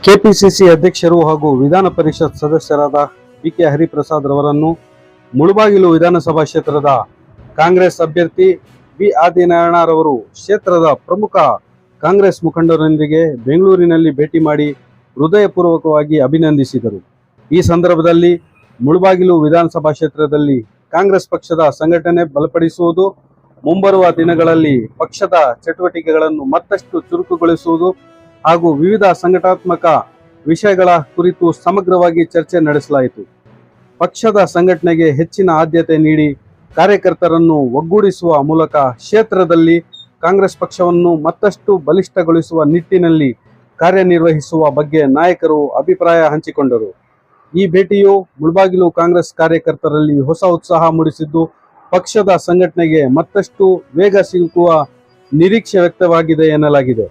KPCC ಅಧ್ಯಕ್ಷರು ಹಾಗೂ ವಿಧಾನ ಪರಿಷತ್ ಸದಸ್ಯರಾದ ಬಿಕೆ ಹರಿಪ್ರಸಾದ್ ರವರನ್ನು ಮುಳಬಾಗಿಲು ವಿಧಾನಸಭಾ ಕ್ಷೇತ್ರದ ಕಾಂಗ್ರೆಸ್ ಅಭ್ಯರ್ಥಿ ಬಿ ಆದಿನಾರಾಯಣರವರು ಕ್ಷೇತ್ರದ ಪ್ರಮುಖ ಕಾಂಗ್ರೆಸ್ ಮುಖಂಡರೊಂದಿಗೆ ಬೆಂಗಳೂರಿನಲ್ಲಿ ಭೇಟಿ ಮಾಡಿ ಹೃದಯಪೂರ್ವಕವಾಗಿ ಅಭಿನಂದಿಸಿದರು. ಈ ಸಂದರ್ಭದಲ್ಲಿ ಮುಳಬಾಗಿಲು ವಿಧಾನಸಭಾ ಕ್ಷೇತ್ರದಲ್ಲಿ ಕಾಂಗ್ರೆಸ್ ಪಕ್ಷದ ಸಂಘಟನೆ ಬಲಪಡಿಸುವುದು, ಮುಂಬರುವ ದಿನಗಳಲ್ಲಿ ಪಕ್ಷದ ಚಟುವಟಿಕೆಗಳನ್ನು ಮತ್ತಷ್ಟು ಚುರುಕುಗೊಳಿಸುವುದು ಹಾಗೂ ವಿವಿಧ ಸಂಘಟನಾತ್ಮಕ ವಿಷಯಗಳ ಕುರಿತು ಸಮಗ್ರವಾಗಿ ಚರ್ಚೆ ನಡೆಸಲಾಯಿತು. ಪಕ್ಷದ ಸಂಘಟನೆಗೆ ಹೆಚ್ಚಿನ ಆದ್ಯತೆ ನೀಡಿ ಕಾರ್ಯಕರ್ತರನ್ನು ಒಗ್ಗೂಡಿಸುವ ಮೂಲಕ ಕ್ಷೇತ್ರದಲ್ಲಿ ಕಾಂಗ್ರೆಸ್ ಪಕ್ಷವನ್ನು ಮತ್ತಷ್ಟು ಬಲಿಷ್ಠಗೊಳಿಸುವ ನಿಟ್ಟಿನಲ್ಲಿ ಕಾರ್ಯನಿರ್ವಹಿಸುವ ಬಗ್ಗೆ ನಾಯಕರು ಅಭಿಪ್ರಾಯ ಹಂಚಿಕೊಂಡರು. ಈ ಭೇಟಿಯು ಮುಳಬಾಗಿಲು ಕಾಂಗ್ರೆಸ್ ಕಾರ್ಯಕರ್ತರಲ್ಲಿ ಹೊಸ ಉತ್ಸಾಹ ಮೂಡಿಸಿದ್ದು, ಪಕ್ಷದ ಸಂಘಟನೆಗೆ ಮತ್ತಷ್ಟು ವೇಗ ಸಿಗುವ ನಿರೀಕ್ಷೆ ವ್ಯಕ್ತವಾಗಿದೆ ಎನ್ನಲಾಗಿದೆ.